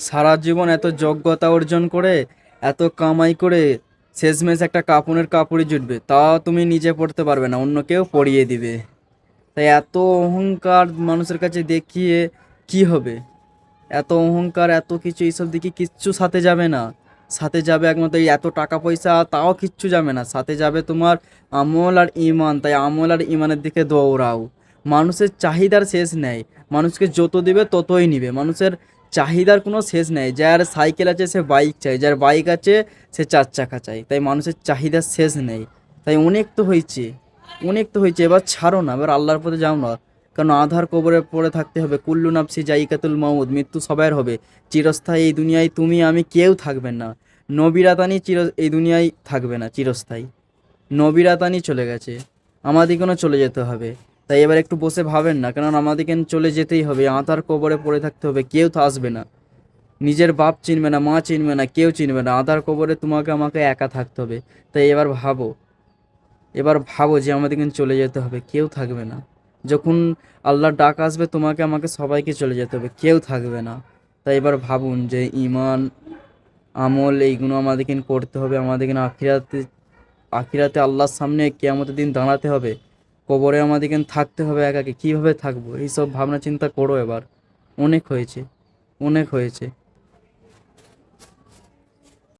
সারা জীবন এত যোগ্যতা অর্জন করে, এত কামাই করে, শেষমেশ একটা কাপড়ের কাপড়ই জুটবে, তা তুমি নিজে পড়তে পারবে না, অন্য কেউ পরিয়ে দিবে। তাই এত অহংকার মানুষের কাছে দেখিয়ে কি হবে? এত অহংকার, এত কিছু, এইসব দিকে কিচ্ছু সাথে যাবে না। সাথে যাবে একমাত্র এই এত টাকা পয়সা, তাও কিচ্ছু যাবে না, সাথে যাবে তোমার আমল আর ইমান। তাই আমল আর ইমানের দিকে দৌড়াও। মানুষের চাহিদার শেষ নেই। মানুষকে যত দিবে ততই নিবে। মানুষের চাহিদার কোনো শেষ নেই। যার সাইকেল আছে সে বাইক চাই, যার বাইক আছে সে চার চাকা চাই। তাই মানুষের চাহিদার শেষ নেই। তাই অনেক তো হয়েছে, অনেক তো হয়েছে, এবার ছাড়ো না, এবার আল্লাহর পথে যাও না। কারণ আধার কবরে পড়ে থাকতে হবে। কুল্লু নাফসি জাইকাতুল মাউত, মৃত্যু সবার হবে। চিরস্থায়ী এই দুনিয়ায় তুমি আমি কেউ থাকবেন না। নবিরাতানি এই দুনিয়ায় থাকবে না চিরস্থায়ী। নবিরাতানি চলে গেছে, আমাদিগণও চলে যেতে হবে। তাই এবার একটু বসে ভাবেন না, কারণ আমাদিকে চলে যেতেই হবে। আধার কবরে পড়ে থাকতে হবে, কেউ তো আসবে না। নিজের বাপ চিনবে না, মা চিনবে না, কেউ চিনবে না। আধার কবরে তোমাকে আমাকে একা থাকতে হবে। তাই এবার ভাবো, এবার ভাবো যে আমাদেরকে চলে যেতে হবে, কেউ থাকবে না। যখন আল্লাহর ডাক আসবে তোমাকে আমাকে সবাইকে চলে যেতে হবে, কেউ থাকবে না। তাই এবার ভাবুন যে ইমান, আমল এইগুলো আমাদেরকে করতে হবে। আমাদেরকে আখিরাতে, আখিরাতে আল্লাহর সামনে কিয়ামতের দিন দাঁড়াতে হবে। কবরে আমাদেরকে থাকতে হবে একাকে, কীভাবে থাকবো? এইসব ভাবনা চিন্তা করো এবার। অনেক হয়েছে, অনেক হয়েছে।